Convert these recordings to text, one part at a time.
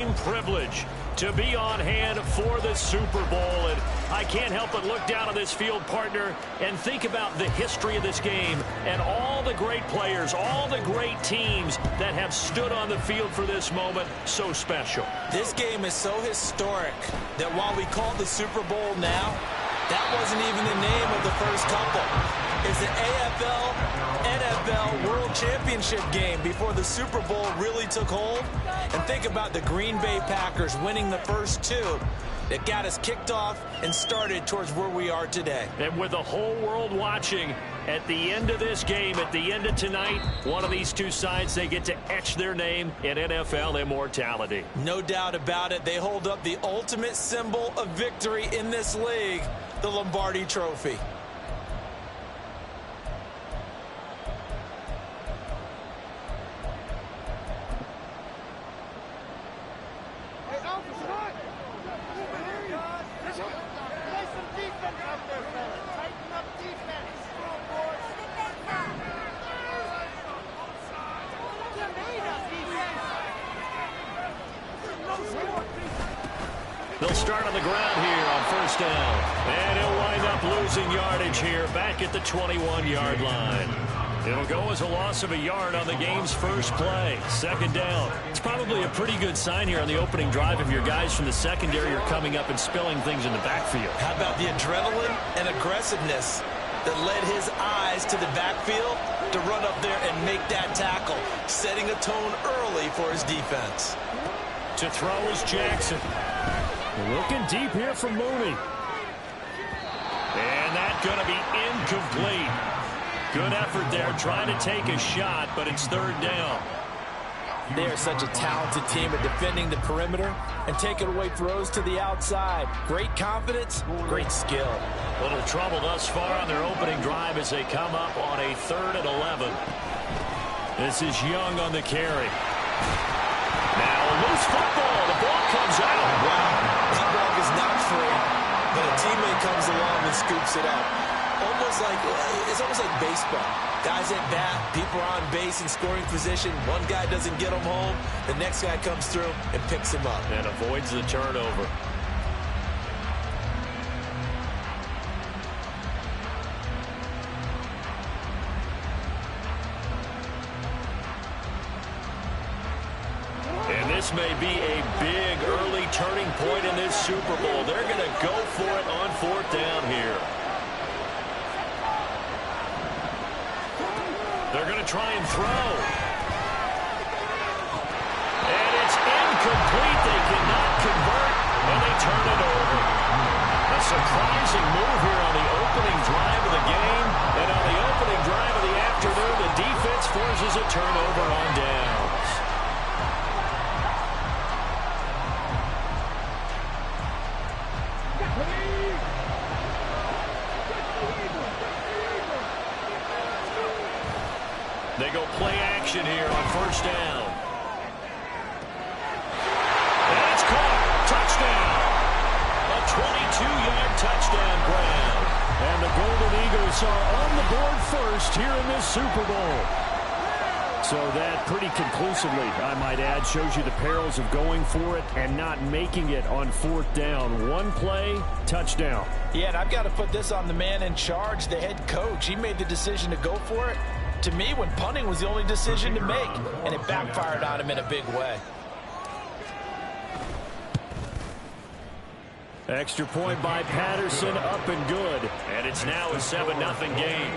Privilege to be on hand for the Super Bowl, and I can't help but look down on this field, partner, and think about the history of this game and all the great players, all the great teams that have stood on the field for this moment. So special. This game is so historic that while we call it the Super Bowl now, that wasn't even the name of the first couple. It's the AFL, NFL World Championship game before the Super Bowl really took hold. And think about the Green Bay Packers winning the first two that got us kicked off and started towards where we are today. And with the whole world watching, at the end of this game, at the end of tonight, one of these two sides, they get to etch their name in NFL immortality. No doubt about it. They hold up the ultimate symbol of victory in this league, the Lombardi Trophy. They'll start on the ground here on first down. And he'll wind up losing yardage here back at the 21-yard line. It'll go as a loss of a yard on the game's first play. Second down. It's probably a pretty good sign here on the opening drive if your guys from the secondary are coming up and spilling things in the backfield. How about the adrenaline and aggressiveness that led his eyes to the backfield to run up there and make that tackle, setting a tone early for his defense. To throw is Jackson. Looking deep here from Mooney. And that's going to be incomplete. Good effort there trying to take a shot, but it's third down. They are such a talented team at defending the perimeter and taking away throws to the outside. Great confidence, great skill. Little trouble thus far on their opening drive as they come up on a 3rd and 11. This is Young on the carry. Now a loose football. The ball comes out. Wow. That ball is not free, but a teammate comes along and scoops it up. It's almost like baseball. Guys at bat, people are on base in scoring position. One guy doesn't get him home. The next guy comes through and picks him up. And avoids the turnover. And this may be a big early turning point in this Super Bowl. They're going to go for it on 4th down here. They're going to try and throw. And it's incomplete. They cannot convert, and they turn it over. A surprising move here on the opening drive of the game. And on the opening drive of the afternoon, the defense forces a turnover on downs. They go play action here on first down. And it's caught. Touchdown. A 22-yard touchdown grab. And the Golden Eagles are on the board first here in this Super Bowl. So that pretty conclusively, I might add, shows you the perils of going for it and not making it on 4th down. One play, touchdown. Yeah, and I've got to put this on the man in charge, the head coach. He made the decision to go for it. To me, when punting was the only decision to make, and it backfired on him in a big way. Extra point by Patterson, up and good. And it's now a 7-0 game.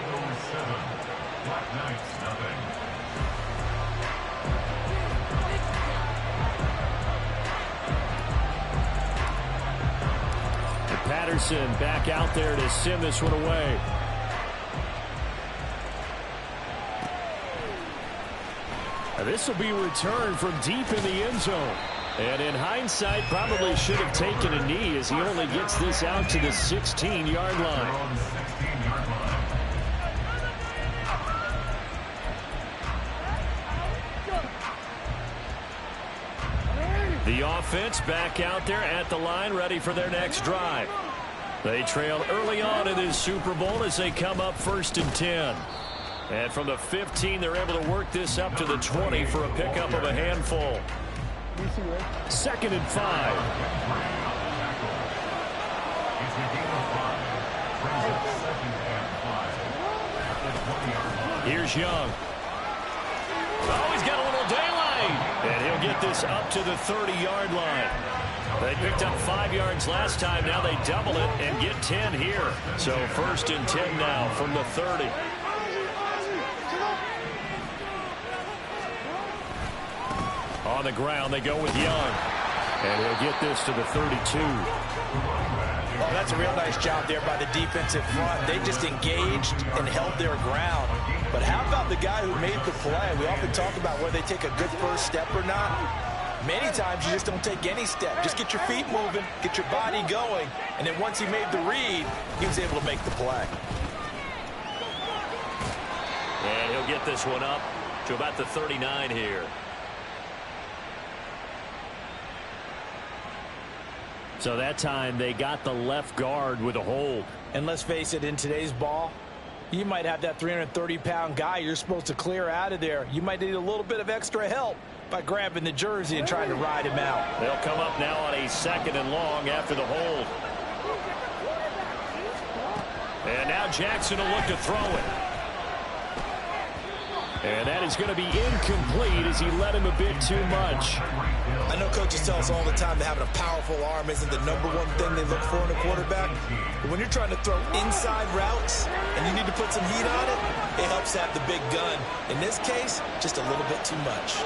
And Patterson back out there to send this one away. This will be returned from deep in the end zone. And in hindsight, probably should have taken a knee as he only gets this out to the 16-yard line. The offense back out there at the line, ready for their next drive. They trail early on in this Super Bowl as they come up 1st and 10. And from the 15, they're able to work this up to the 20 for a pickup of a handful. 2nd and 5. Here's Young. Oh, he's got a little daylight. And he'll get this up to the 30-yard line. They picked up 5 yards last time. Now they double it and get 10 here. So 1st and 10 now from the 30. On the ground, they go with Young. And he'll get this to the 32. Well, that's a real nice job there by the defensive front. They just engaged and held their ground. But how about the guy who made the play? We often talk about whether they take a good first step or not. Many times you just don't take any step. Just get your feet moving, get your body going, and then once he made the read, he was able to make the play. And he'll get this one up to about the 39 here. So that time they got the left guard with a hold. And let's face it, in today's ball, you might have that 330-pound guy you're supposed to clear out of there. You might need a little bit of extra help by grabbing the jersey and trying to ride him out. They'll come up now on a 2nd and long after the hold. And now Jackson will look to throw it. And that is going to be incomplete as he let him a bit too much. I know coaches tell us all the time that having a powerful arm isn't the #1 thing they look for in a quarterback. But when you're trying to throw inside routes and you need to put some heat on it, it helps have the big gun. In this case, just a little bit too much.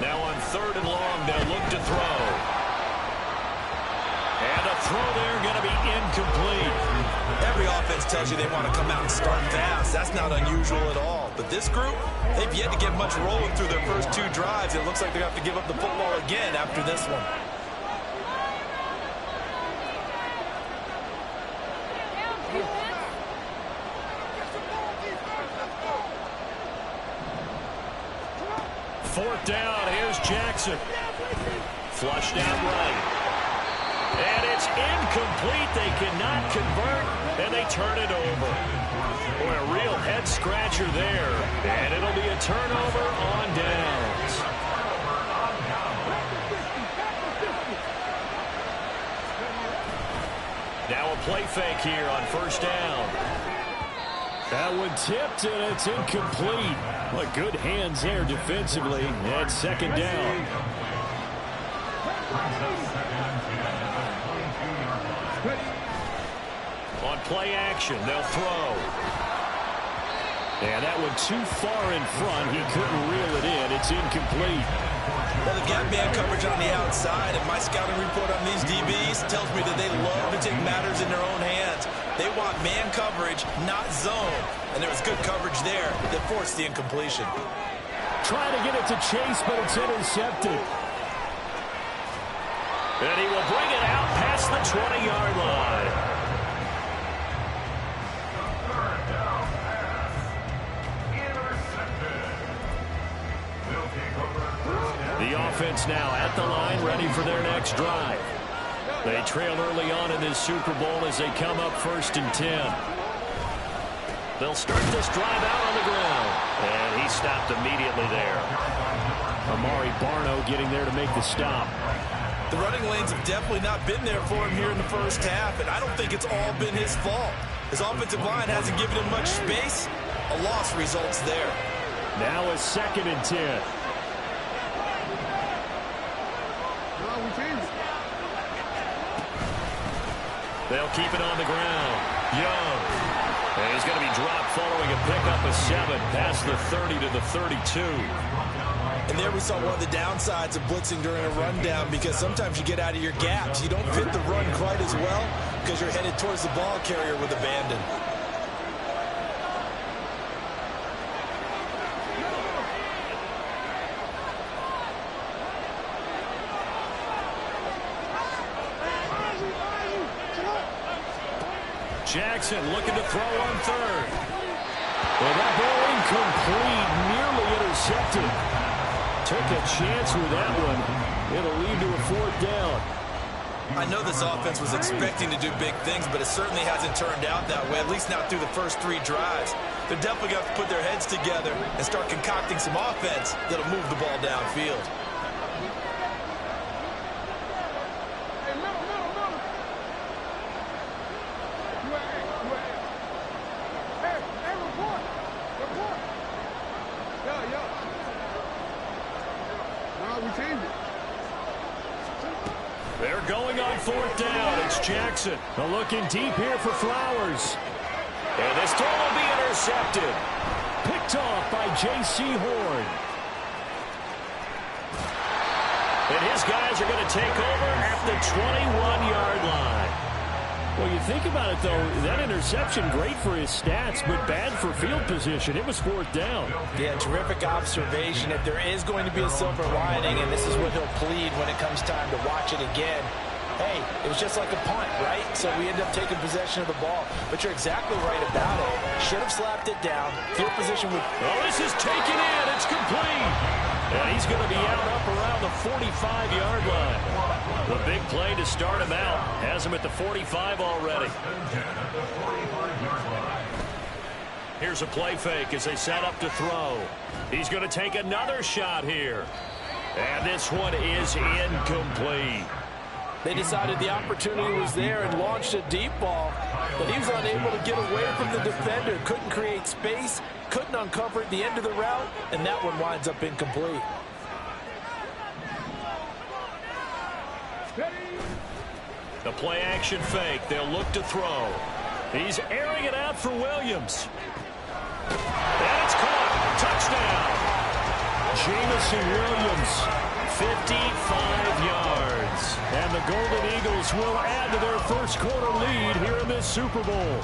Now on 3rd and long, they'll look to throw. And a throw there going to be incomplete. Every offense tells you they want to come out and start fast. That's not unusual at all. But this group, they've yet to get much rolling through their first 2 drives. It looks like they're going to have to give up the football again after this one. Fourth down, here's Jackson. Flush down right. And it's incomplete. They cannot convert, and they turn it over. Boy, a real head-scratcher there. And it'll be a turnover on downs. Now a play fake here on 1st down. That one tipped, and it's incomplete. But good hands there defensively. And 2nd down. On play action, they'll throw. And that one too far in front. He couldn't reel it in. It's incomplete. Well, they've got man coverage on the outside, and my scouting report on these DBs tells me that they love to take matters in their own hands. They want man coverage, not zone. And there was good coverage there that forced the incompletion. Trying to get it to Chase, but it's intercepted. And he will bring it out past the 20-yard line. The offense now at the line, ready for their next drive. They trail early on in this Super Bowl as they come up 1st and 10. They'll start this drive out on the ground. And he stopped immediately there. Amari Barno getting there to make the stop. The running lanes have definitely not been there for him here in the first half, and I don't think it's all been his fault. His offensive line hasn't given him much space. A loss results there. Now a 2nd and 10. They'll keep it on the ground. Young. And he's going to be dropped following a pickup of 7 past the 30 to the 32. And there we saw one of the downsides of blitzing during a rundown, because sometimes you get out of your gaps. You don't fit the run quite as well because you're headed towards the ball carrier with abandon. Jackson looking to throw on 3rd. Well, that ball incomplete, nearly intercepted. Took a chance with that one. It'll lead to a 4th down. I know this offense was expecting to do big things, but it certainly hasn't turned out that way, at least not through the first 3 drives. They're definitely going to have to put their heads together and start concocting some offense that'll move the ball downfield. They're going on 4th down. It's Jackson. Looking deep here for Flowers. And this throw will be intercepted. Picked off by J.C. Horn. And his guys are going to take over at the 21-yard line. Well, you think about it, though, that interception, great for his stats, but bad for field position. It was 4th down. Yeah, terrific observation. If there is going to be a silver lining, and this is what he'll plead when it comes time to watch it again, hey, it was just like a punt, right? So we end up taking possession of the ball. But you're exactly right about it. Should have slapped it down. Field position would... Oh, this is taken in. It's complete. And he's going to be out up around the 45-yard line. The big play to start him out. Has him at the 45 already. Here's a play fake as they set up to throw. He's going to take another shot here. And this one is incomplete. They decided the opportunity was there and launched a deep ball, but he was unable to get away from the defender. Couldn't create space, couldn't uncover at the end of the route, and that one winds up incomplete. The play action fake. They'll look to throw. He's airing it out for Williams. And it's caught. Touchdown. Jamison Williams. 55 yards. And the Golden Eagles will add to their first quarter lead here in this Super Bowl.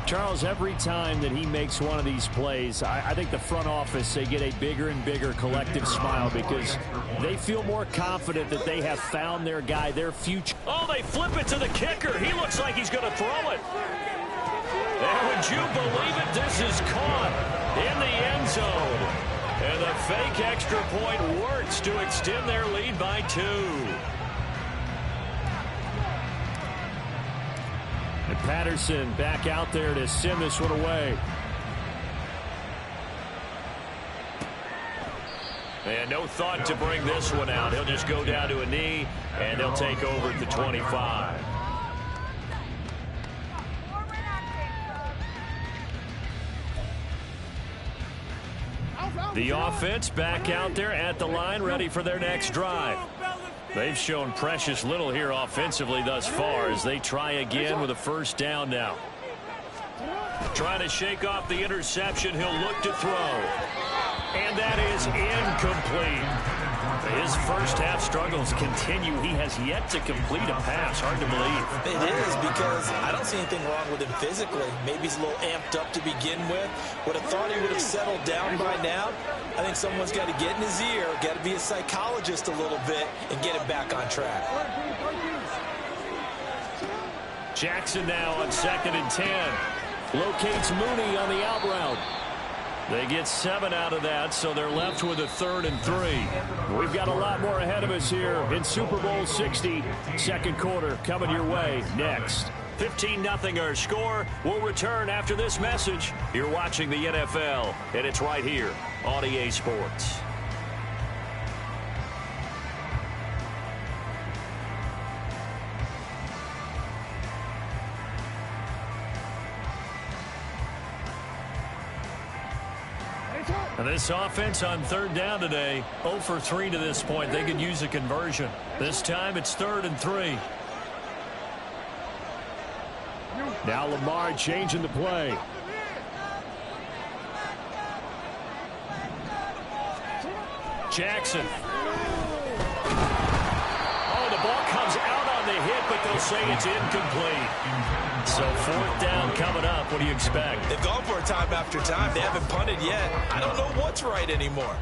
Charles, every time that he makes one of these plays, I think the front office, they get a bigger and bigger collective smile because they feel more confident that they have found their guy, their future. Oh, they flip it to the kicker. He looks like he's going to throw it. And would you believe it? This is caught in the end zone. And the fake extra point works to extend their lead by 2. And Patterson back out there to send this one away. And no thought to bring this one out. He'll just go down to a knee, and they'll take over at the 25. The offense back out there at the line, ready for their next drive. They've shown precious little here offensively thus far as they try again with a first down now. Trying to shake off the interception. He'll look to throw. And that is incomplete. His first half struggles continue. He has yet to complete a pass. Hard to believe. It is, because I don't see anything wrong with him physically. Maybe he's a little amped up to begin with. Would have thought he would have settled down by now. I think someone's got to get in his ear, got to be a psychologist a little bit, and get him back on track. Jackson now on 2nd and 10. Locates Mooney on the out route. They get 7 out of that, so they're left with a 3rd and 3. We've got a lot more ahead of us here in Super Bowl 60. Second quarter coming your way next. 15-0 our score. We'll return after this message. You're watching the NFL, and it's right here on EA Sports. And this offense on 3rd down today, 0 for 3 to this point. They could use a conversion. This time it's 3rd and 3. Now Lamar changing the play. Jackson. Oh, the ball comes out on the hit, but they'll say it's incomplete. So 4th down coming up. What do you expect? They've gone for it time after time. They haven't punted yet. I don't know what's right anymore.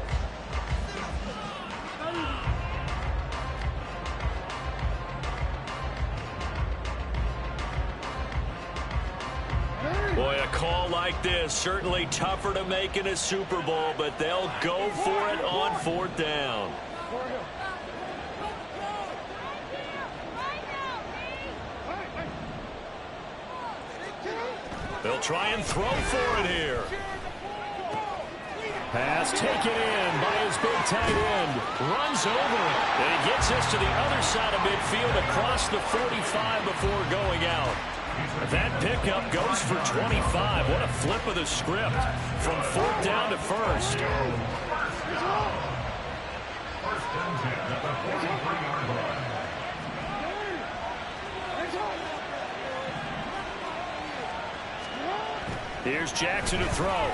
Boy, a call like this, certainly tougher to make in a Super Bowl, but they'll go for it on 4th down. They'll try and throw for it here. Pass taken in by his big tight end. Runs over it. And he gets us to the other side of midfield across the 45 before going out. That pickup goes for 25. What a flip of the script from 4th down to 1st. Here's Jackson to throw.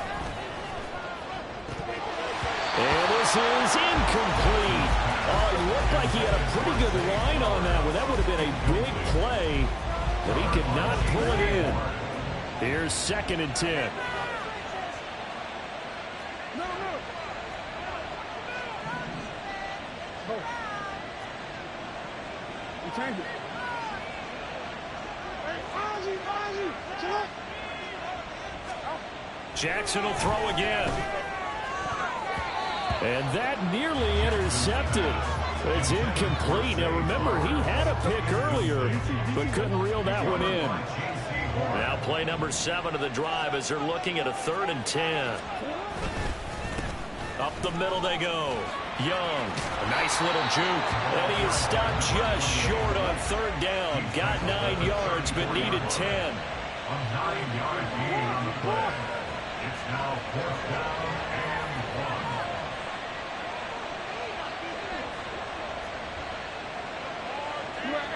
And this is incomplete. Oh, it looked like he had a pretty good line on that one. That would have been a big play, but he could not pull it in. Here's 2nd and 10. Jackson will throw again. And that nearly intercepted. It's incomplete. Now remember, he had a pick earlier, but couldn't reel that one in. Now play number 7 of the drive as they're looking at a 3rd and 10. Up the middle they go. Young, a nice little juke. And he is stopped just short on 3rd down. Got 9 yards, but needed 10. A 9-yard gain on the play. It's now 4th down and 1.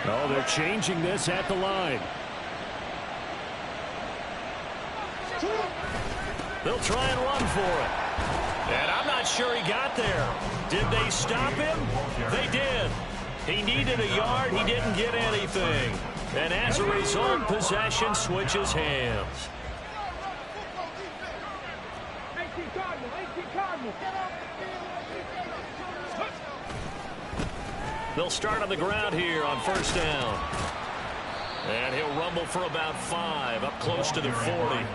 Oh, they're changing this at the line. They'll try and run for it. And I'm not sure he got there. Did they stop him? They did. He needed a yard. He didn't get anything. And as a result, possession switches hands. They'll start on the ground here on 1st down. And he'll rumble for about 5, up close to the 40.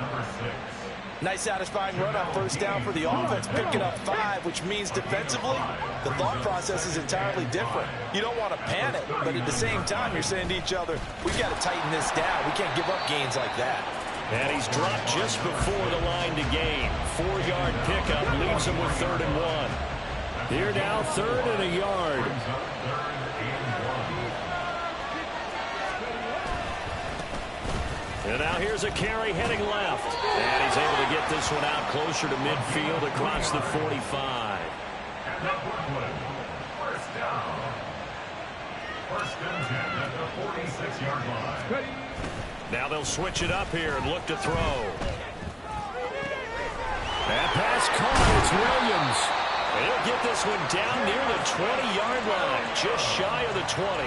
Nice satisfying run on 1st down for the offense, picking up 5, which means defensively, the thought process is entirely different. You don't want to panic, but at the same time, you're saying to each other, we've got to tighten this down. We can't give up gains like that. And he's dropped just before the line to gain. 4-yard pickup leaves him with 3rd and 1. Here now, 3rd and a yard. And now here's a carry heading left. And he's able to get this one out closer to midfield across the 45. And now Brooklyn, 1st down. 1st and 10 at the 46-yard line. Now they'll switch it up here and look to throw. That pass caught. It's Williams. And he'll get this one down near the 20-yard line, just shy of the 20.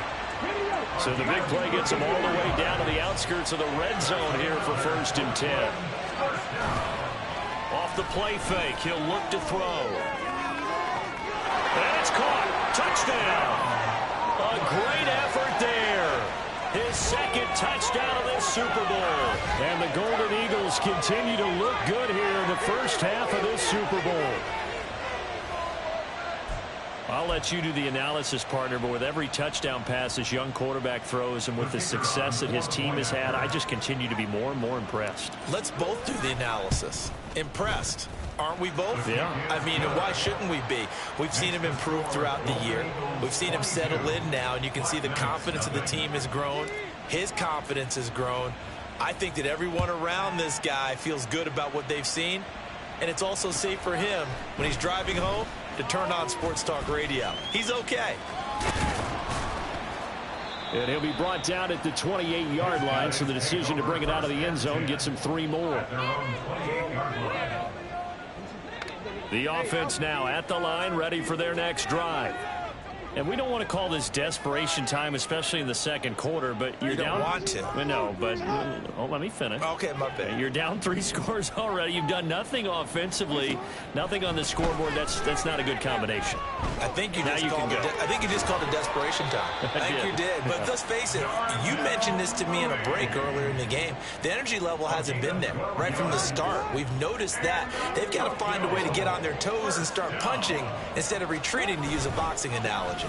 So the big play gets him all the way down to the outskirts of the red zone here for 1st and 10. Off the play fake, he'll look to throw. And it's caught. Touchdown. A great effort there. His 2nd touchdown of this Super Bowl. And the Golden Eagles continue to look good here in the first half of this Super Bowl. I'll let you do the analysis, partner, but with every touchdown pass this young quarterback throws and with the success that his team has had, I just continue to be more and more impressed. Let's both do the analysis. Impressed. Aren't we both? Yeah. I mean, and why shouldn't we be? We've seen him improve throughout the year. We've seen him settle in now, and you can see the confidence of the team has grown. His confidence has grown. I think that everyone around this guy feels good about what they've seen, and it's also safe for him when he's driving home to turn on Sports Talk Radio. He's okay. And he'll be brought down at the 28-yard line, so the decision to bring it out of the end zone gets him 3 more. The offense now at the line, ready for their next drive. And we don't want to call this desperation time, especially in the 2nd quarter, but you're down. You don't want to. No, but let me finish. Okay, my bad. You're down 3 scores already. You've done nothing offensively, nothing on the scoreboard. That's not a good combination. I think you just called it desperation time. I think you did. But let's face it, you mentioned this to me in a break earlier in the game. The energy level hasn't been there right from the start. We've noticed that. They've got to find a way to get on their toes and start punching instead of retreating, to use a boxing analogy.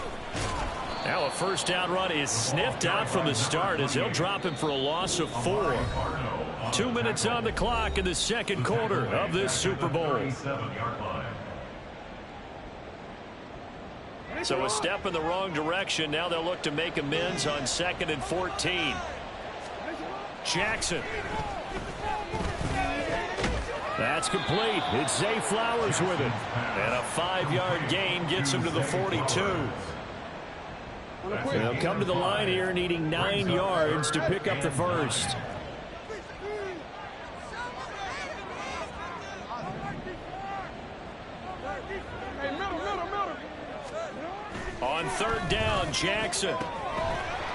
Now a 1st down run is sniffed out from the start as they'll drop him for a loss of 4. 2 minutes on the clock in the second quarter of this Super Bowl. So a step in the wrong direction. Now they'll look to make amends on 2nd and 14. Jackson. That's complete. It's Zay Flowers with it. And a 5-yard gain gets him to the 42. They'll come to the line here needing 9 yards to pick up the first. On 3rd down, Jackson.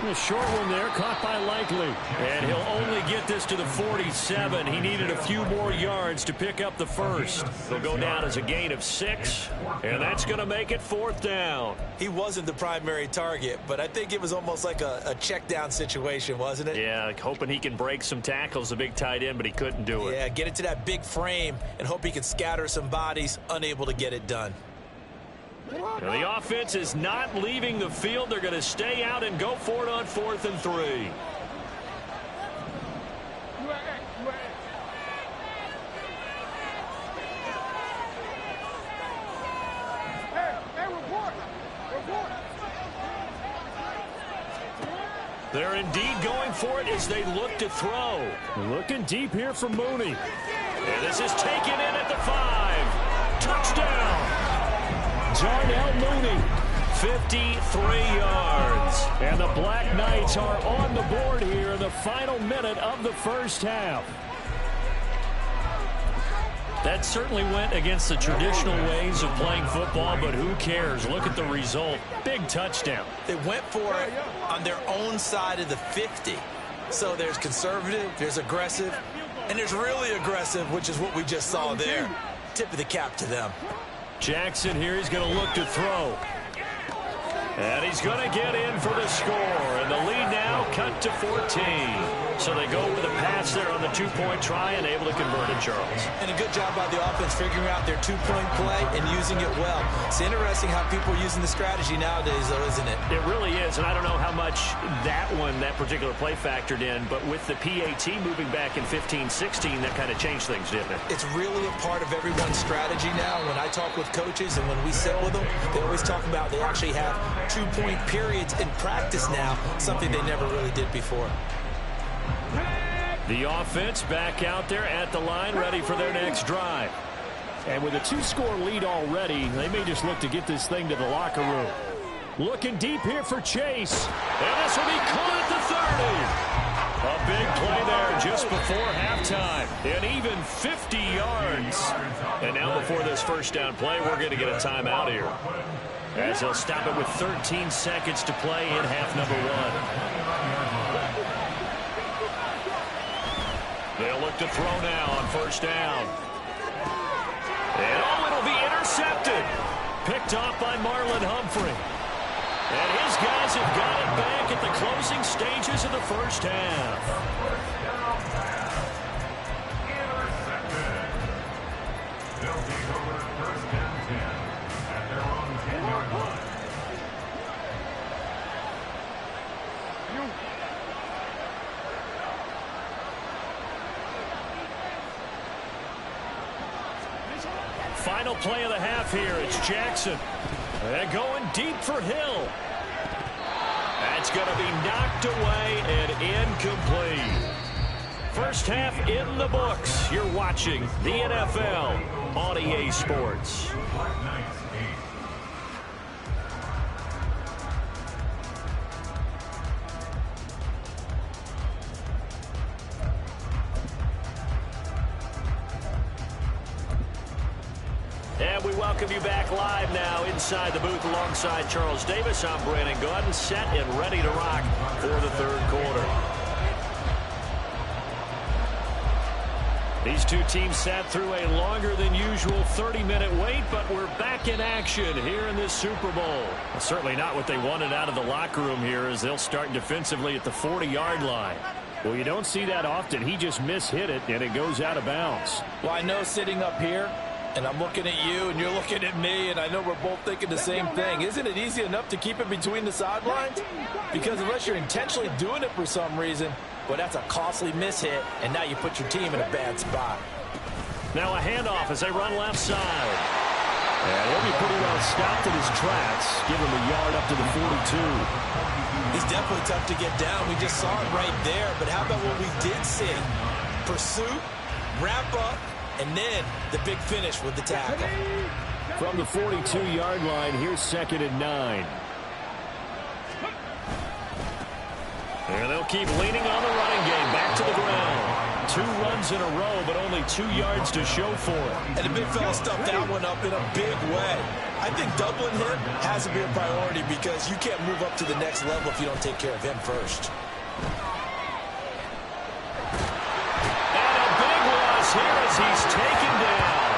A short one there, caught by Likely. And he'll only get this to the 47. He needed a few more yards to pick up the first. They'll go down as a gain of 6, and that's going to make it 4th down. He wasn't the primary target, but I think it was almost like a check down situation, wasn't it? Yeah, like hoping he can break some tackles, the big tight end, but he couldn't do it. Yeah, get into that big frame and hope he can scatter some bodies, unable to get it done. Now the offense is not leaving the field. They're going to stay out and go for it on 4th and 3. They're indeed going for it as they look to throw. Looking deep here for Mooney. And this is taken in at the 5. Touchdown. Darnell Mooney, 53 yards. And the Black Knights are on the board here in the final minute of the first half. That certainly went against the traditional ways of playing football, but who cares? Look at the result. Big touchdown. They went for it on their own side of the 50. So there's conservative, there's aggressive, and there's really aggressive, which is what we just saw there. Tip of the cap to them. Jackson here, he's going to look to throw. And he's going to get in for the score. And the lead now cut to 14. So they go with a pass there on the 2-point try and able to convert it, Charles. And a good job by the offense figuring out their 2-point play and using it well. It's interesting how people are using the strategy nowadays, though, isn't it? It really is. And I don't know how much that particular play factored in. But with the PAT moving back in 15-16, that kind of changed things, didn't it? It's really a part of everyone's strategy now. When I talk with coaches and when we sit with them, they always talk about they actually have 2-point periods in practice now, something they never really did before. The offense back out there at the line, ready for their next drive. And with a 2-score lead already, they may just look to get this thing to the locker room. Looking deep here for Chase. And this will be caught at the 30. A big play there just before halftime. And even 50 yards. And now before this first down play, we're going to get a timeout here, as they'll stop it with 13 seconds to play in half number 1. They'll look to throw now on first down. And it'll be intercepted. Picked off by Marlon Humphrey. And his guys have got it back at the closing stages of the first half. They'll take over 1st and 10 at their own 10-yard line. Final play of the half here. It's Jackson. And going deep for Hill. That's going to be knocked away and incomplete. First half in the books. You're watching the NFL on EA Sports. And we welcome you back live now inside the booth alongside Charles Davis. I'm Brandon Gaudin, set and ready to rock for the third quarter. These two teams sat through a longer than usual 30-minute wait, but we're back in action here in this Super Bowl. Well, certainly not what they wanted out of the locker room here, as they'll start defensively at the 40-yard line. Well, you don't see that often. He just mishit it, and it goes out of bounds. Well, I know sitting up here, And I'm looking at you, and you're looking at me, and I know we're both thinking the same thing. Isn't it easy enough to keep it between the sidelines? Because unless you're intentionally doing it for some reason, well, that's a costly mishit, and now you put your team in a bad spot. Now a handoff as they run left side. And he'll be pretty well stopped in his tracks. Give him a yard up to the 42. He's definitely tough to get down. We just saw it right there. But how about what we did see? Pursuit, wrap up, and then the big finish with the tackle. From the 42-yard line, here's 2nd and 9. And they'll keep leaning on the running game. Back to the ground. 2 runs in a row, but only 2 yards to show for it. And the big fella stuffed that one up in a big way. I think doubling him has to be a priority because you can't move up to the next level if you don't take care of him first. And a big loss here as he's taken down.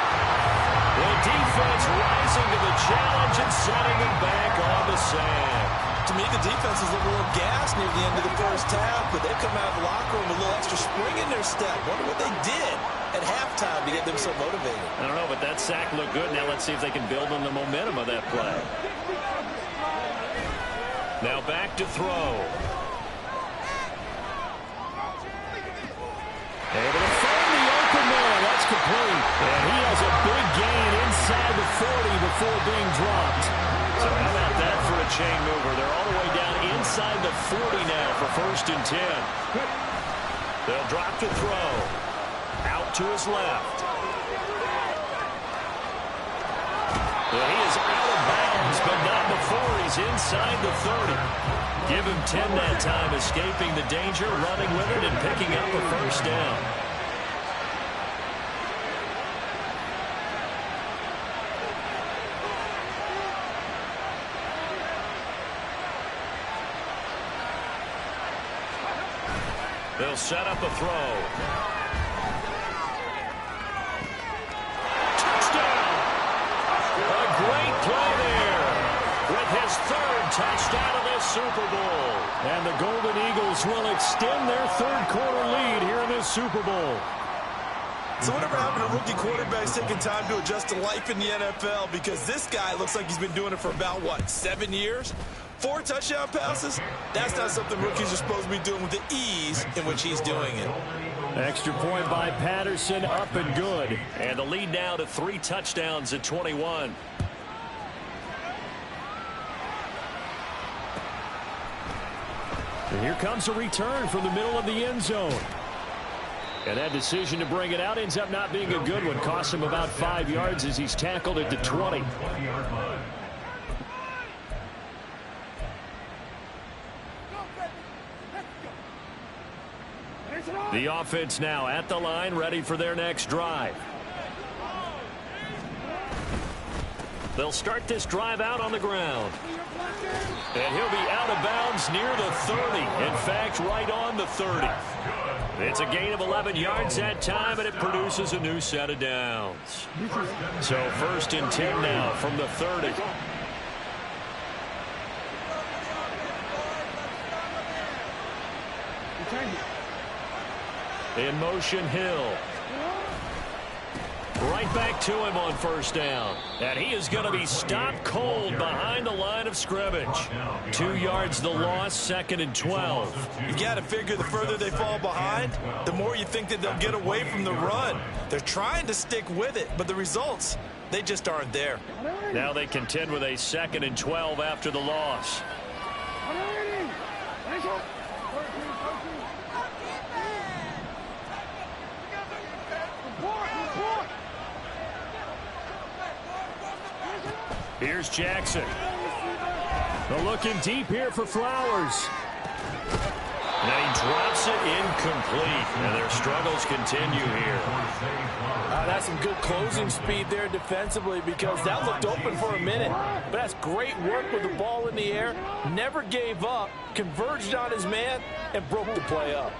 The defense rising to the challenge and setting him back on the sand. To me, the defense is a little gassed near the end of the first half, but they come out of the locker room with a little extra spring in their step. Wonder what they did at halftime to get them so motivated. I don't know, but that sack looked good. Now let's see if they can build on the momentum of that play. Now back to throw. Able to find the open man. That's complete. And he has a big gain inside the 40 before being dropped. So how about that for a chain mover? They're all the way down inside the 40 now for 1st and 10. They'll drop to throw. Out to his left. Well, he is out of bounds, but not before he's inside the 30. Give him 10 that time, escaping the danger, running with it, and picking up a 1st down. They'll set up a throw. Touchdown! A great play there with his 3rd touchdown of this Super Bowl. And the Golden Eagles will extend their 3rd quarter lead here in this Super Bowl. So whatever happened to rookie quarterbacks taking time to adjust to life in the NFL? Because this guy looks like he's been doing it for about, 7 years? 4 touchdown passes? That's not something rookies are supposed to be doing with the ease in which he's doing it. Extra point by Patterson, up and good. And the lead now to 3 touchdowns at 21. And here comes a return from the middle of the end zone. And that decision to bring it out ends up not being a good one. Costs him about 5 yards as he's tackled at the 20. The offense now at the line, ready for their next drive. They'll start this drive out on the ground. And he'll be out of bounds near the 30. In fact, right on the 30. It's a gain of 11 yards that time, and it produces a new set of downs. So 1st and 10 now from the 30. In motion, Hill. Right back to him on 1st down. And he is going to be stopped cold behind the line of scrimmage. 2 yards the loss, 2nd and 12. You got to figure the further they fall behind, the more you think that they'll get away from the run. They're trying to stick with it, but the results, they just aren't there. Now they contend with a 2nd and 12 after the loss. Here's Jackson. They're looking deep here for Flowers. And he drops it incomplete. And their struggles continue here. That's some good closing speed there defensively because that looked open for a minute. But that's great work with the ball in the air. Never gave up, converged on his man, and broke the play up.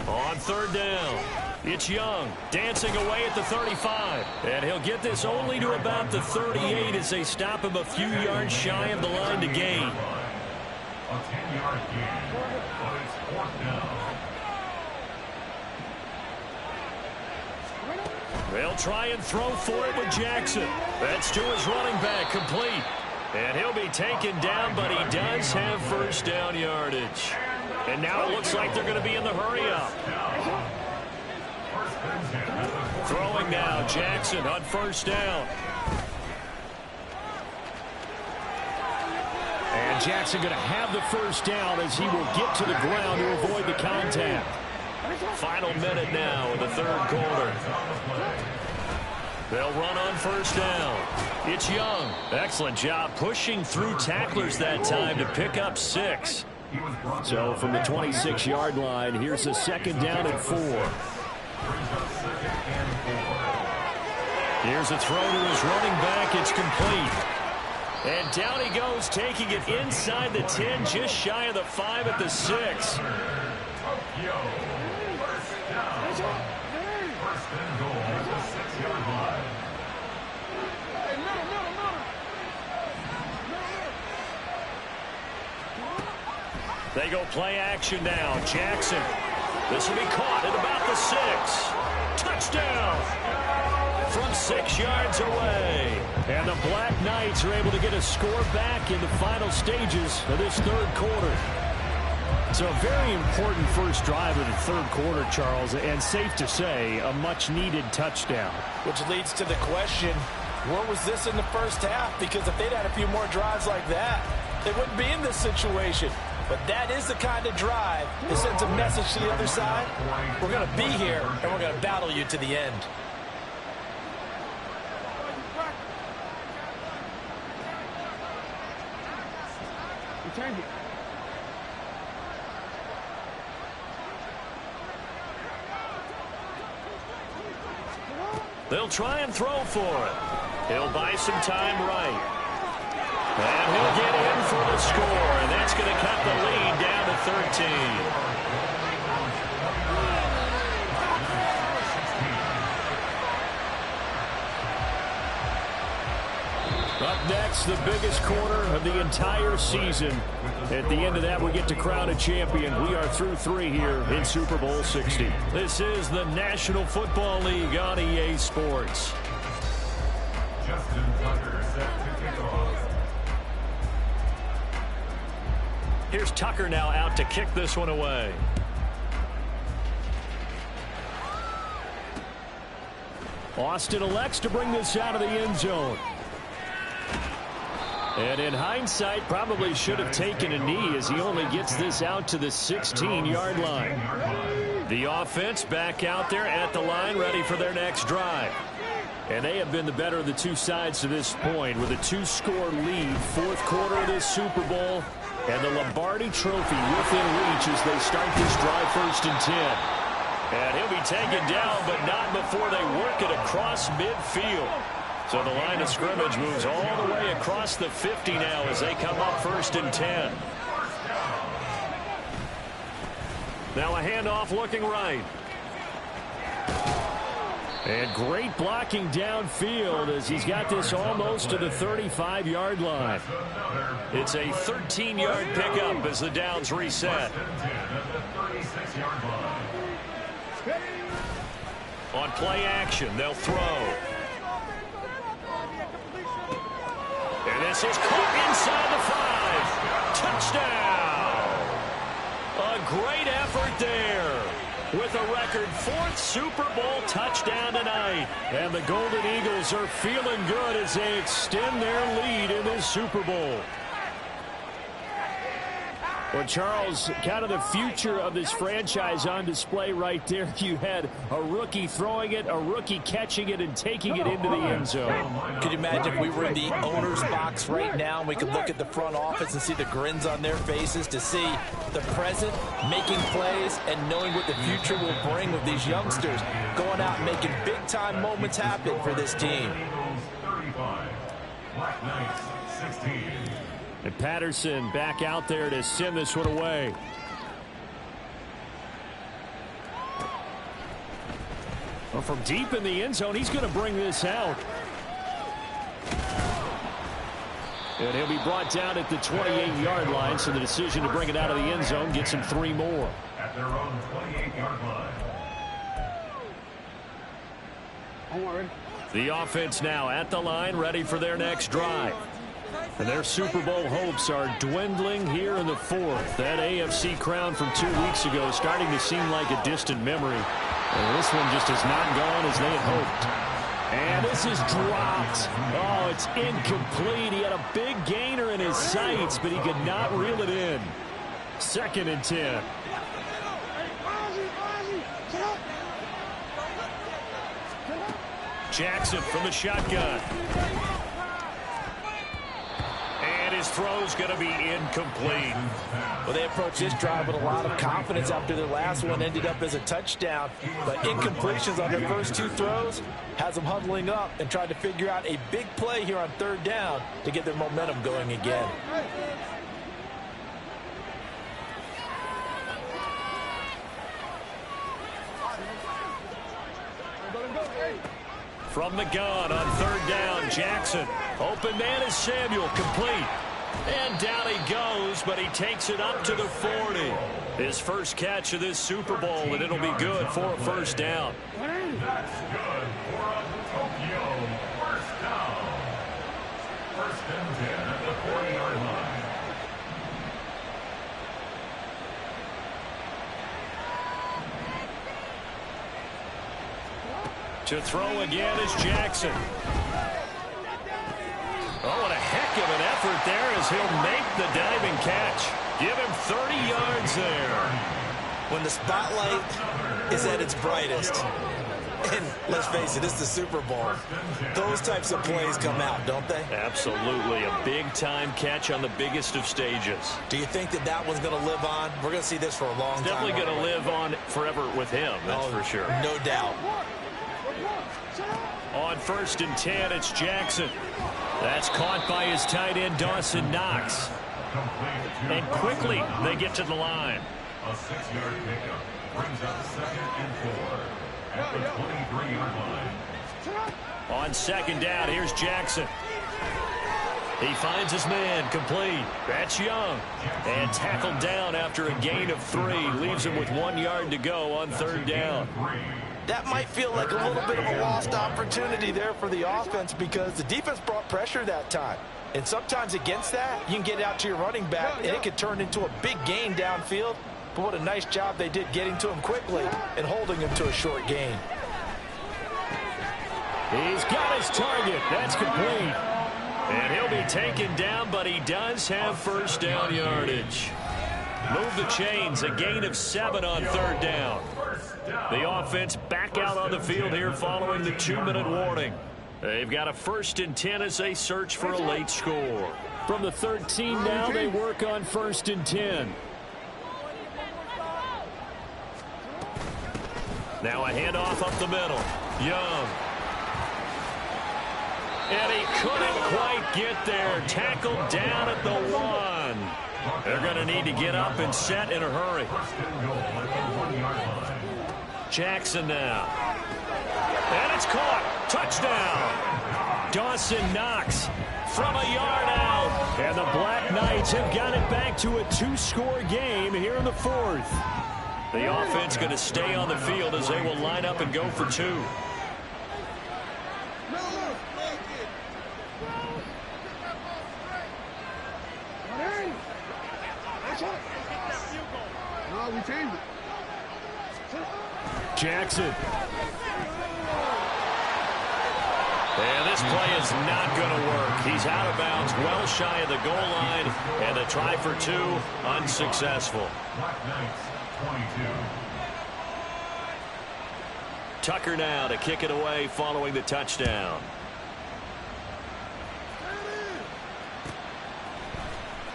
On 3rd down, it's Young dancing away at the 35. And he'll get this only to about the 38 as they stop him a few yards shy of the line to gain. A 10-yard gain, but it's 4th down. They'll try and throw for it with Jackson. That's to his running back, complete. And he'll be taken down, but he does have first down yardage. And now it looks like they're going to be in the hurry-up. Throwing now, Jackson on first down. And Jackson going to have the first down as he will get to the ground to avoid the contact. Final minute now in the third quarter. They'll run on first down. It's Young. Excellent job pushing through tacklers that time to pick up 6. So from the 26-yard line, here's a second down and 4. Here's a throw to his running back. It's complete. And down he goes, taking it inside the 10, just shy of the 5 at the 6. They go play action now. Jackson. This will be caught at about the 6. Touchdown. From 6 yards away. And the Black Knights are able to get a score back in the final stages of this third quarter. So a very important first drive of the third quarter, Charles, and safe to say, a much-needed touchdown. Which leads to the question, where was this in the first half? Because if they'd had a few more drives like that, they wouldn't be in this situation. But that is the kind of drive that sends a message to the other side. We're going to be here, and we're going to battle you to the end. They'll try and throw for it. He'll buy some time right. And he'll get in for the score, and that's going to cut the lead down to 13. Up next, the biggest quarter of the entire season. At the end of that, we get to crown a champion. We are through 3 here in Super Bowl 60. This is the National Football League on EA Sports. Justin Tucker set to kick off. Here's Tucker now out to kick this one away. Austin elects to bring this out of the end zone. And in hindsight, probably should have taken a knee as he only gets this out to the 16-yard line. The offense back out there at the line, ready for their next drive. And they have been the better of the two sides to this point with a 2-score lead, fourth quarter of this Super Bowl, and the Lombardi Trophy within reach as they start this drive 1st and 10. And he'll be taken down, but not before they work it across midfield. So the line of scrimmage moves all the way across the 50 now as they come up 1st and 10. Now a handoff looking right. And great blocking downfield as he's got this almost to the 35-yard line. It's a 13-yard pickup as the downs reset. On play action, they'll throw. And this is caught inside the 5. Touchdown! A great effort there. With a record 4th Super Bowl touchdown tonight. And the Golden Eagles are feeling good as they extend their lead in this Super Bowl. Well, Charles, kind of the future of this franchise on display right there. You had a rookie throwing it, a rookie catching it, and taking it into the end zone. Could you imagine if we were in the owner's box right now and we could look at the front office and see the grins on their faces to see the present making plays and knowing what the future will bring with these youngsters going out and making big-time moments happen for this team. 35, Black Knights 16. And Patterson back out there to send this one away. Well, from deep in the end zone, he's going to bring this out. And he'll be brought down at the 28-yard line, so the decision to bring it out of the end zone gets him 3 more. At their own 28-yard line. The offense now at the line, ready for their next drive. And their Super Bowl hopes are dwindling here in the fourth. That AFC crown from 2 weeks ago is starting to seem like a distant memory. And this one just has not gone as they had hoped. And this is dropped. Oh, it's incomplete. He had a big gainer in his sights, but he could not reel it in. 2nd and 10. Jackson from the shotgun. And his throw's going to be incomplete. Well, they approached this drive with a lot of confidence after their last one ended up as a touchdown. But incompletions on their first 2 throws has them huddling up and trying to figure out a big play here on 3rd down to get their momentum going again. From the gun on 3rd down, Jackson. Open man is Samuel, complete. And down he goes, but he takes it up to the 40. His first catch of this Super Bowl, and it'll be good for a 1st down. That's good for Tokyo. 1st down. 1st and 10 at the 40-yard line. To throw again is Jackson. Oh, what a heck of an effort there as he'll make the diving catch. Give him 30 yards there. When the spotlight is at its brightest, and let's face it, it's the Super Bowl, those types of plays come out, don't they? Absolutely. A big-time catch on the biggest of stages. Do you think that that one's going to live on? We're going to see this for a long time. Definitely going to live on forever with him, that's for sure. No doubt. On 1st and 10, it's Jackson. That's caught by his tight end, Dawson Knox. And quickly, they get to the line. A 6-yard pickup brings up 2nd and 4 at the 23-yard line. On 2nd down, here's Jackson. He finds his man, complete. That's Young. And tackled down after a gain of 3. Leaves him with 1 yard to go on 3rd down. That might feel like a little bit of a lost opportunity there for the offense because the defense brought pressure that time. And sometimes against that, you can get out to your running back, and it could turn into a big gain downfield. But what a nice job they did getting to him quickly and holding him to a short gain. He's got his target. That's complete. And he'll be taken down, but he does have 1st down yardage. Move the chains, a gain of 7 on 3rd down. The offense back out on the field here following the 2-minute warning. They've got a 1st and 10 as they search for a late score. From the 13 now, they work on 1st and 10. Now a handoff up the middle. Young. And he couldn't quite get there. Tackled down at the 1. They're going to need to get up and set in a hurry. Jackson now. And it's caught. Touchdown. Dawson Knox from a yard out. And the Black Knights have got it back to a 2-score game here in the 4th. The offense going to stay on the field as they will line up and go for 2. Jackson. And this play is not going to work. He's out of bounds, well shy of the goal line, and a try for 2, unsuccessful. Black Knights, 22. Tucker now to kick it away following the touchdown.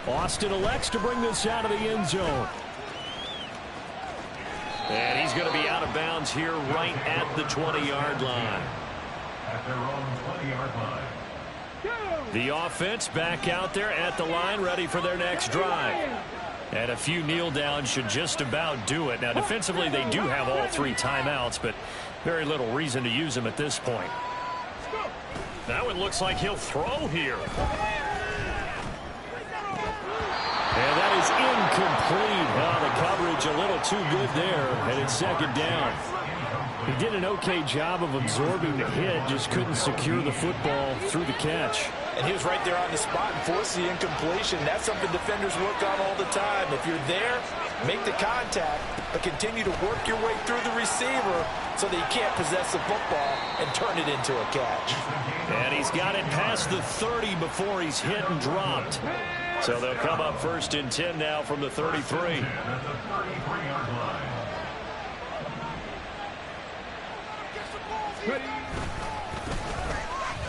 Austin elects to bring this out of the end zone. And he's going to be out of bounds here right at the 20-yard line. At their own 20-yard line. The offense back out there at the line, ready for their next drive. And a few kneel downs should just about do it. Now, defensively, they do have all 3 timeouts, but very little reason to use them at this point. Now it looks like he'll throw here. And that is incomplete. The coverage a little too good there, and it's 2nd down. He did an okay job of absorbing the hit, just couldn't secure the football through the catch. And he was right there on the spot and forced the incompletion. That's something defenders work on all the time. If you're there, make the contact, but continue to work your way through the receiver so that you can't possess the football and turn it into a catch. And he's got it past the 30 before he's hit and dropped. So they'll come up 1st and 10 now from the 33.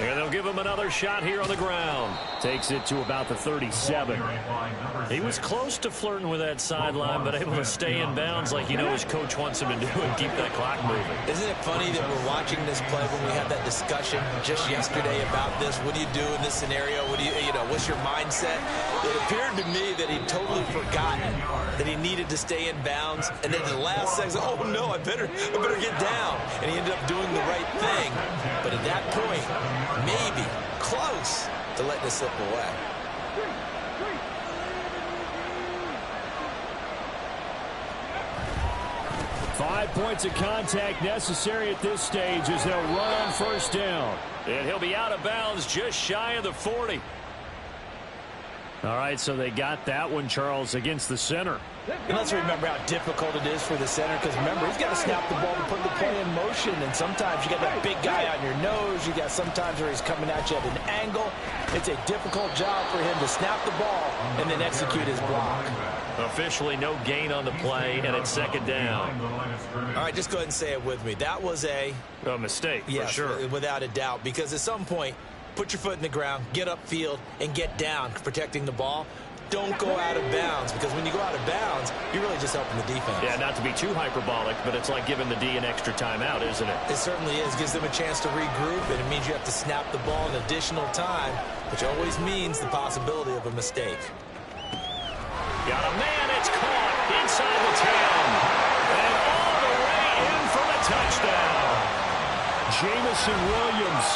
And they'll give him another shot here on the ground. Takes it to about the 37. He was close to flirting with that sideline, but able to stay in bounds like his coach wants him to do and keep that clock moving. Isn't it funny that we're watching this play when we had that discussion just yesterday about this? What do you do in this scenario? What do what's your mindset? It appeared to me that he'd totally forgotten that he needed to stay in bounds, and then the last second, oh no, I better get down. And he ended up doing the right thing. But at that point, maybe close to letting it slip away. Five points of contact necessary at this stage as they'll run on 1st down. And he'll be out of bounds just shy of the 40. All right, so they got that one, Charles, against the center. And let's remember how difficult it is for the center, because remember, he's got to snap the ball to put the play in motion, and sometimes you got that big guy on your nose. You got sometimes where he's coming at you at an angle. It's a difficult job for him to snap the ball and then execute his block. Officially no gain on the play, and it's 2nd down. All right, just go ahead and say it with me. That was a mistake, yes, for sure. Without a doubt, because at some point, put your foot in the ground, get upfield, and get down, protecting the ball. Don't go out of bounds, because when you go out of bounds, you're really just helping the defense. Yeah, not to be too hyperbolic, but it's like giving the D an extra timeout, isn't it? It certainly is. Gives them a chance to regroup, and it means you have to snap the ball an additional time, which always means the possibility of a mistake. Got a man, it's caught inside the 10. And all the way in for the touchdown. Jamison Williams,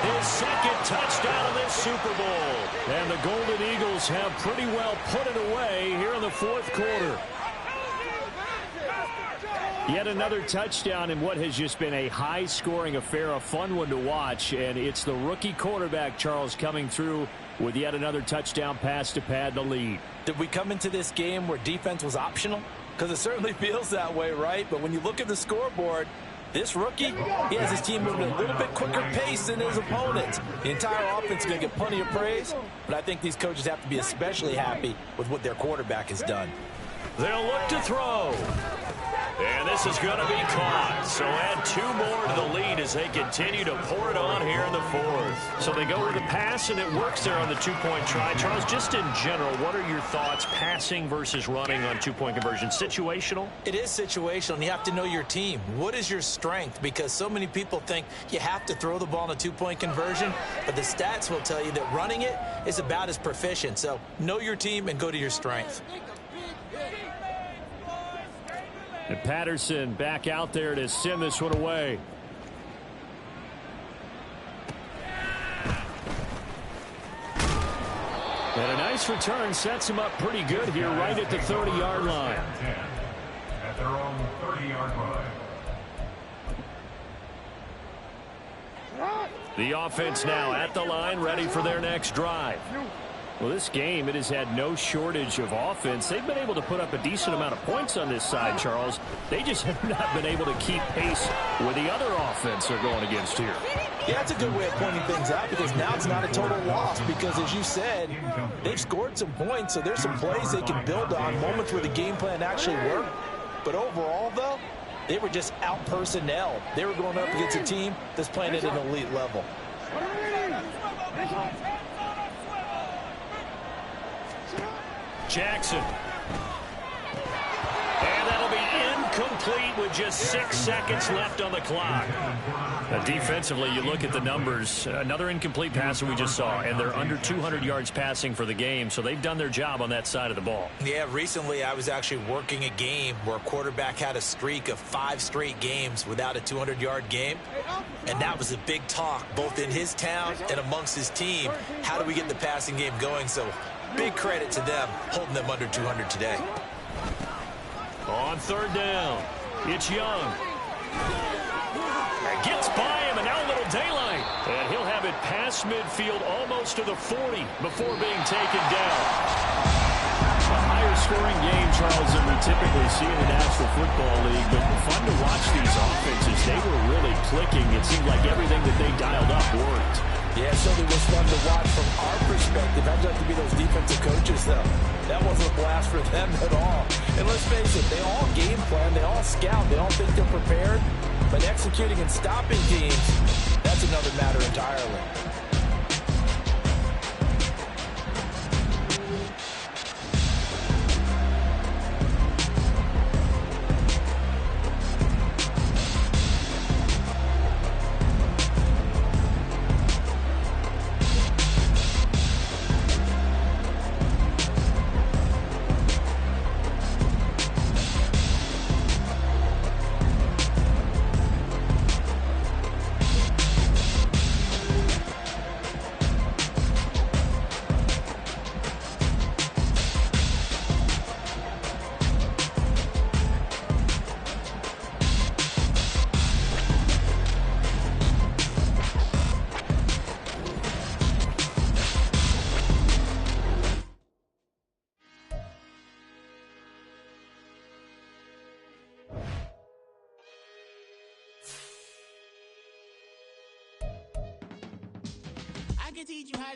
his 2nd touchdown of this Super Bowl. And the Golden Eagles have pretty well put it away here in the 4th quarter. Yet another touchdown in what has just been a high-scoring affair, a fun one to watch. And it's the rookie quarterback, Charles, coming through with yet another touchdown pass to pad the lead. Did we come into this game where defense was optional? Because it certainly feels that way, right? But when you look at the scoreboard, this rookie, he has his team moving at a little bit quicker pace than his opponents. The entire offense is going to get plenty of praise, but I think these coaches have to be especially happy with what their quarterback has done. They'll look to throw. And this is going to be caught. So add 2 more to the lead as they continue to pour it on here in the 4th. So they go with a pass, and it works there on the 2-point try. Charles, just in general, what are your thoughts passing versus running on 2-point conversion? Situational? It is situational, and you have to know your team. What is your strength? Because so many people think you have to throw the ball in a 2-point conversion, but the stats will tell you that running it is about as proficient. So know your team and go to your strength. And Patterson back out there to send this one away. And a nice return sets him up pretty good here right at the 30-yard line. At their own 30-yard line. The offense now at the line, ready for their next drive. Well, this game, it has had no shortage of offense. They've been able to put up a decent amount of points on this side, Charles. They just have not been able to keep pace with the other offense they're going against here. Yeah, that's a good way of pointing things out, because now it's not a total loss, because as you said, they've scored some points, so there's some plays they can build on, moments where the game plan actually worked. But overall, though, they were just out-personnel. They were going up against a team that's playing at an elite level. Jackson. And that'll be incomplete with just 6 seconds left on the clock. Defensively, you look at the numbers. Another incomplete pass that we just saw, and they're under 200 yards passing for the game, so they've done their job on that side of the ball. Yeah, recently I was actually working a game where a quarterback had a streak of 5 straight games without a 200-yard game, and that was a big talk both in his town and amongst his team. How do we get the passing game going? So big credit to them holding them under 200 today. On 3rd down, it's Young. across midfield, almost to the 40 before being taken down. A higher scoring game, Charles, than we typically see in the National Football League, but fun to watch these offenses. They were really clicking. It seemed like everything that they dialed up worked. Yeah, it certainly was fun to watch from our perspective. How'd you like to be those defensive coaches, though? That wasn't a blast for them at all. And let's face it, they all game plan, they all scout, they all think they're prepared. But executing and stopping teams, that's another matter entirely. I can teach you how to